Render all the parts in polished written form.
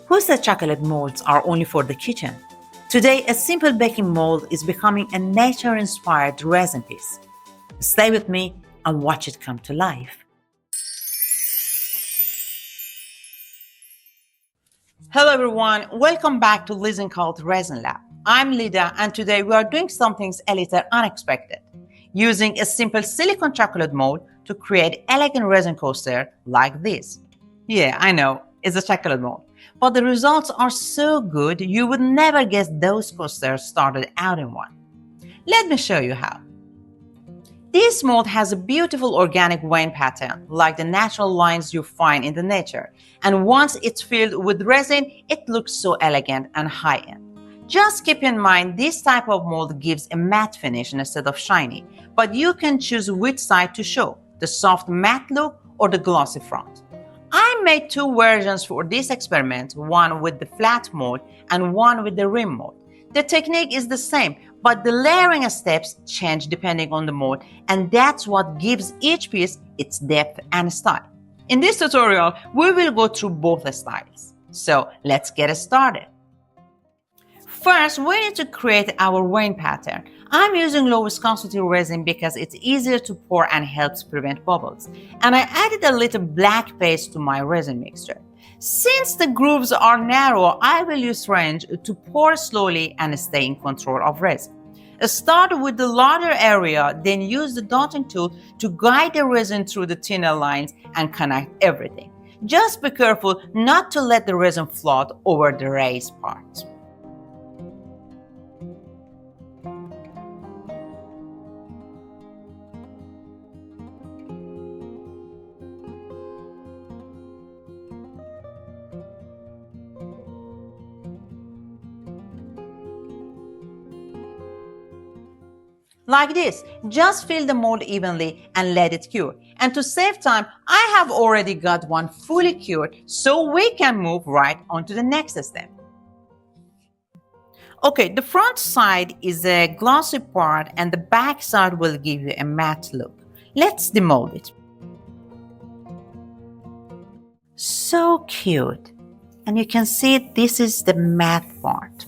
Who said chocolate molds are only for the kitchen? Today, a simple baking mold is becoming a nature-inspired resin piece. Stay with me and watch it come to life. Hello everyone, welcome back to LisinCult Resin Lab. I'm Lida and today we are doing something a little unexpected. Using a simple silicone chocolate mold to create elegant resin coaster like this. Yeah, I know, it's a chocolate mold. But the results are so good you would never guess those coasters started out in one. Let me show you how. This mold has a beautiful organic vein pattern, like the natural lines you find in the nature. And once it's filled with resin, it looks so elegant and high-end. Just keep in mind, this type of mold gives a matte finish instead of shiny, but you can choose which side to show, the soft matte look or the glossy front. I made two versions for this experiment, one with the flat mold and one with the rim mold. The technique is the same, but the layering steps change depending on the mold, and that's what gives each piece its depth and style. In this tutorial, we will go through both styles. So let's get started. First, we need to create our vein pattern. I'm using low viscosity resin because it's easier to pour and helps prevent bubbles. And I added a little black paste to my resin mixture. Since the grooves are narrow, I will use wrench to pour slowly and stay in control of resin. Start with the larger area, then use the dotting tool to guide the resin through the thinner lines and connect everything. Just be careful not to let the resin float over the raised parts. Like this, just fill the mold evenly and let it cure. And to save time, I have already got one fully cured, so we can move right on to the next step. Okay, the front side is a glossy part and the back side will give you a matte look. Let's demold it. So cute. And you can see this is the matte part.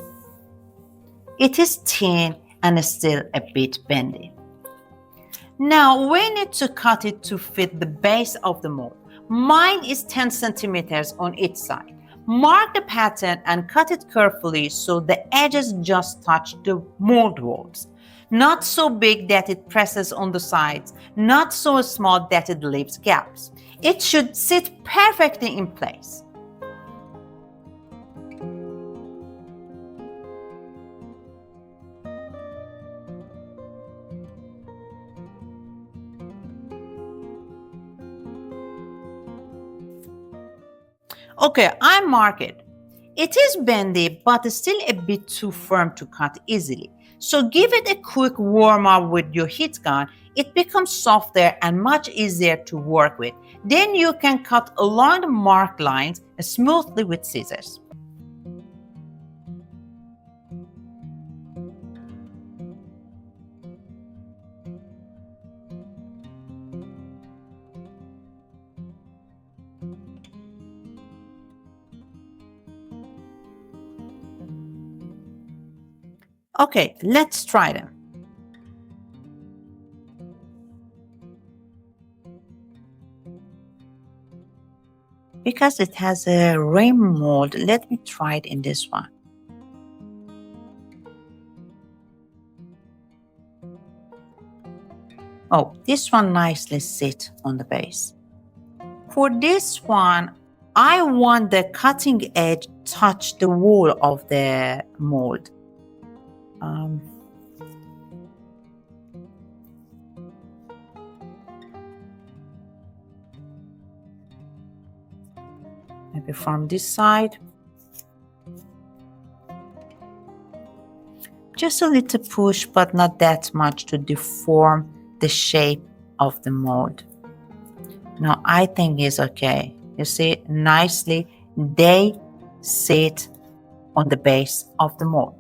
It is thin and still a bit bendy. Now we need to cut it to fit the base of the mold. Mine is 10 centimeters on each side. Mark the pattern and cut it carefully so the edges just touch the mold walls. Not so big that it presses on the sides, not so small that it leaves gaps. It should sit perfectly in place. Okay, I mark it. It is bendy, but still a bit too firm to cut easily. So give it a quick warm up with your heat gun. It becomes softer and much easier to work with. Then you can cut along the marked lines smoothly with scissors. Okay, let's try them. Because it has a rim mold, let me try it in this one. Oh, this one nicely sits on the base. For this one, I want the cutting edge touch the wall of the mold. Maybe from this side. Just a little push, but not that much to deform the shape of the mold. Now I think it's okay. You see, nicely they sit on the base of the mold.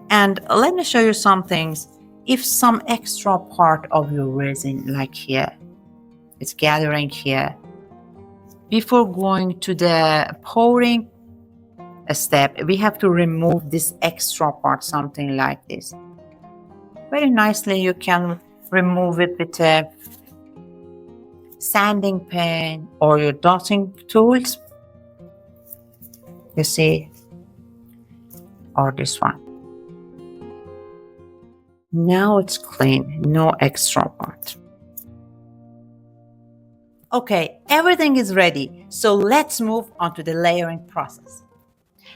And let me show you some things. If some extra part of your resin, like here, it's gathering here, before going to the pouring, step, we have to remove this extra part, something like this. Very nicely you can remove it with a sanding pen or your dotting tools, you see, or this one. Now it's clean, no extra part. Okay, everything is ready, so let's move on to the layering process.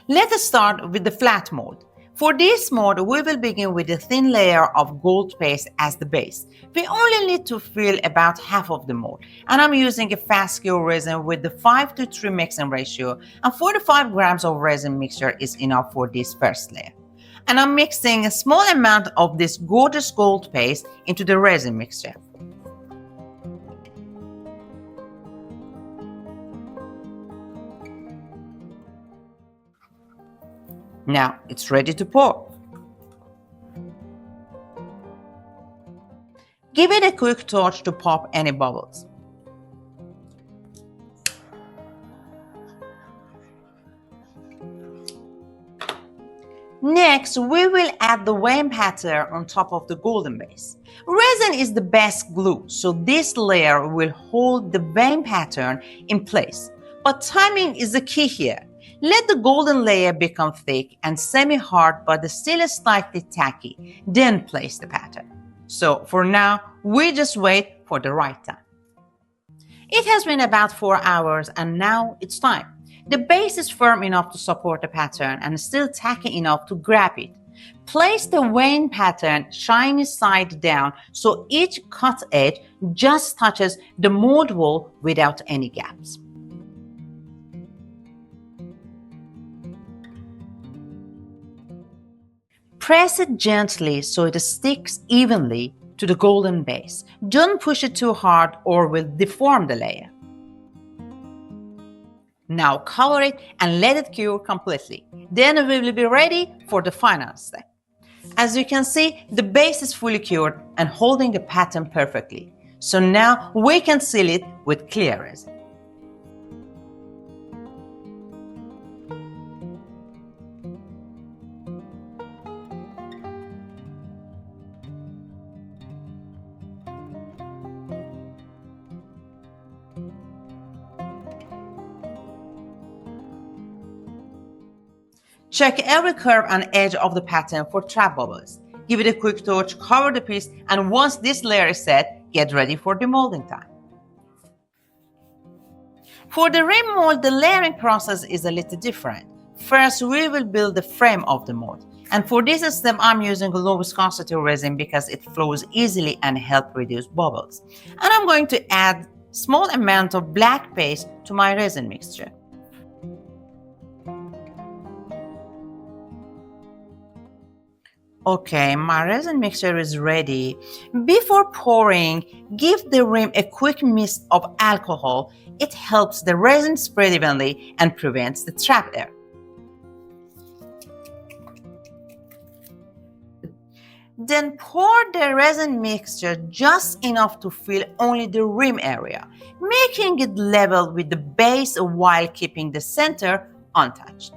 Let us start with the flat mold. For this mold, we will begin with a thin layer of gold paste as the base. We only need to fill about half of the mold, and I'm using a fast cure resin with the 5:3 mixing ratio, and 45 grams of resin mixture is enough for this first layer. And I'm mixing a small amount of this gorgeous gold paste into the resin mixture. Now it's ready to pour. Give it a quick touch to pop any bubbles. Next, we will add the wave pattern on top of the golden base. Resin is the best glue, so this layer will hold the wave pattern in place. But timing is the key here. Let the golden layer become thick and semi-hard but still slightly tacky, then place the pattern. So for now, we just wait for the right time. It has been about 4 hours and now it's time. The base is firm enough to support the pattern and still tacky enough to grab it. Place the wave pattern shiny side down so each cut edge just touches the mold wall without any gaps. Press it gently so it sticks evenly to the golden base. Don't push it too hard or will deform the layer. Now cover it and let it cure completely. Then we will be ready for the final step. As you can see, the base is fully cured and holding the pattern perfectly. So now we can seal it with clear resin. Check every curve and edge of the pattern for trap bubbles. Give it a quick touch, cover the piece, and once this layer is set, get ready for demolding time. For the rim mold, the layering process is a little different. First, we will build the frame of the mold. And for this step, I'm using low viscosity resin because it flows easily and helps reduce bubbles. And I'm going to add small amount of black paste to my resin mixture. Okay, my resin mixture is ready. Before pouring, give the rim a quick mist of alcohol. It helps the resin spread evenly and prevents the trap air. Then pour the resin mixture just enough to fill only the rim area, making it level with the base while keeping the center untouched.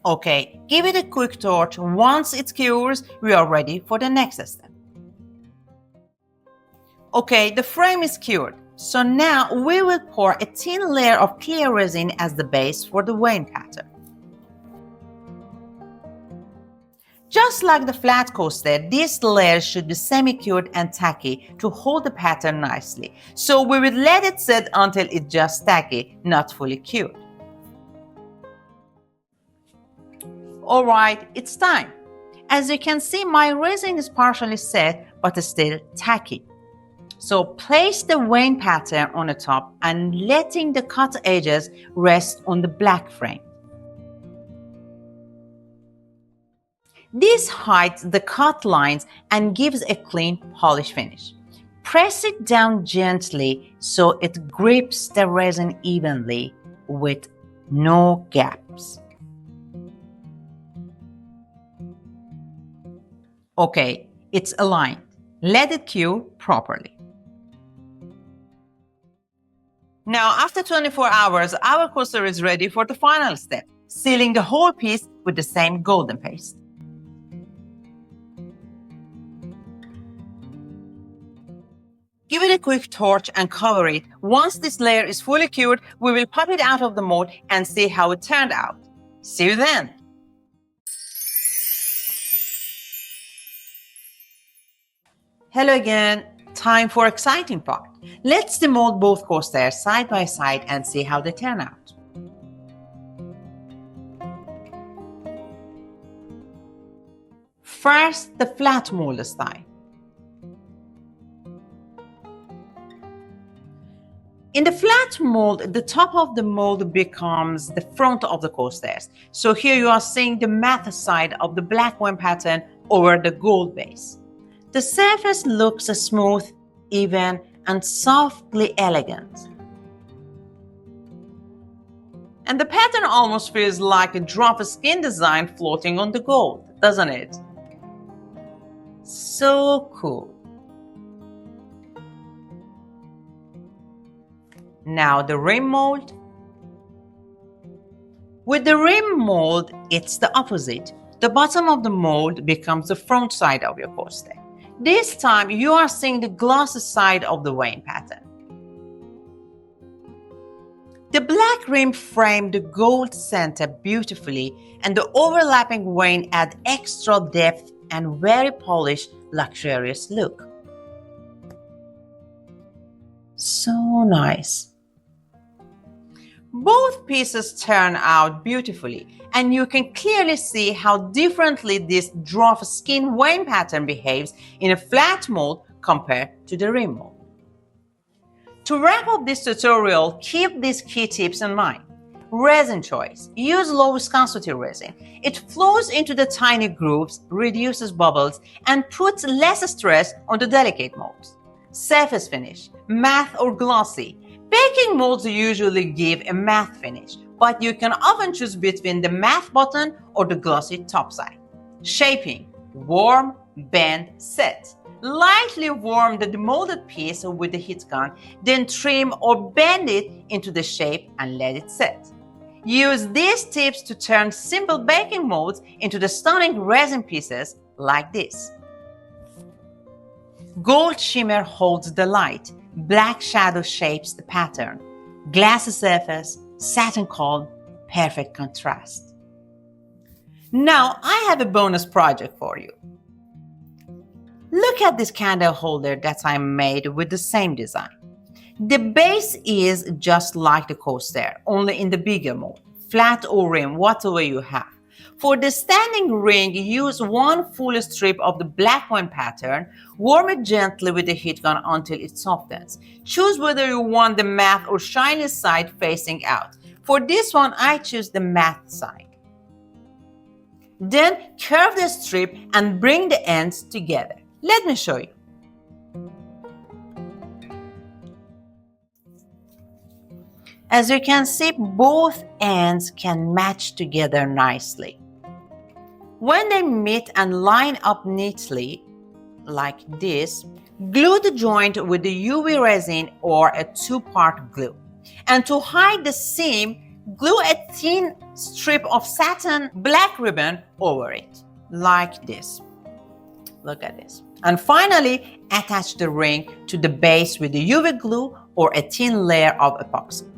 Okay, give it a quick touch. Once it cures, we are ready for the next step. Okay, the frame is cured. So now we will pour a thin layer of clear resin as the base for the wave pattern. Just like the flat coaster, this layer should be semi-cured and tacky to hold the pattern nicely. So we will let it set until it's just tacky, not fully cured. Alright, it's time. As you can see, my resin is partially set but still tacky. So place the wave pattern on the top and letting the cut edges rest on the black frame. This hides the cut lines and gives a clean, polished finish. Press it down gently so it grips the resin evenly with no gaps. Okay, it's aligned. Let it cure properly. Now, after 24 hours, our coaster is ready for the final step, sealing the whole piece with the same golden paste. Give it a quick torch and cover it. Once this layer is fully cured, we will pop it out of the mold and see how it turned out. See you then! Hello again. Time for exciting part. Let's demold both coasters side by side and see how they turn out. First, the flat mold style. In the flat mold, the top of the mold becomes the front of the coasters. So here you are seeing the matte side of the black one pattern over the gold base. The surface looks smooth, even, and softly elegant. And the pattern almost feels like a drop of skin design floating on the gold, doesn't it? So cool. Now the rim mold. With the rim mold, it's the opposite. The bottom of the mold becomes the front side of your coaster. This time you are seeing the glossy side of the vane pattern. The black rim framed the gold center beautifully, and the overlapping vane add extra depth and very polished, luxurious look. So nice. Both pieces turn out beautifully, and you can clearly see how differently this dwarf skin vane pattern behaves in a flat mold compared to the rim mold. To wrap up this tutorial, keep these key tips in mind. Resin choice. Use low viscosity resin. It flows into the tiny grooves, reduces bubbles, and puts less stress on the delicate molds. Surface finish. Matte or glossy. Baking molds usually give a matte finish, but you can often choose between the matte bottom or the glossy top side. Shaping. Warm, bend, set. Lightly warm the demolded piece with the heat gun, then trim or bend it into the shape and let it set. Use these tips to turn simple baking molds into the stunning resin pieces like this. Gold shimmer holds the light. Black shadow shapes the pattern. Glassy surface, satin cold, perfect contrast. Now I have a bonus project for you. Look at this candle holder that I made with the same design. The base is just like the coaster, only in the bigger mold, flat or rim, whatever you have. For the standing ring, use one full strip of the black one pattern. Warm it gently with the heat gun until it softens. Choose whether you want the matte or shiny side facing out. For this one, I choose the matte side. Then curve the strip and bring the ends together. Let me show you. As you can see, both ends can match together nicely. When they meet and line up neatly, like this, glue the joint with the UV resin or a two-part glue. And to hide the seam, glue a thin strip of satin black ribbon over it, like this. Look at this. And finally, attach the ring to the base with the UV glue or a thin layer of epoxy.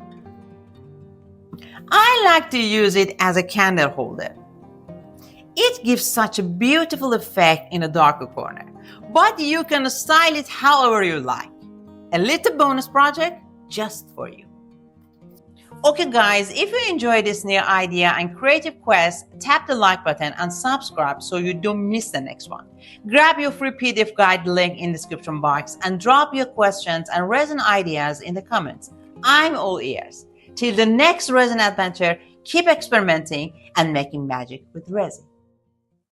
I like to use it as a candle holder. It gives such a beautiful effect in a darker corner, but you can style it however you like. A little bonus project just for you. Okay guys, if you enjoyed this new idea and creative quest, tap the like button and subscribe so you don't miss the next one. Grab your free PDF guide link in the description box and drop your questions and resin ideas in the comments. I'm all ears. Till the next resin adventure, keep experimenting and making magic with resin.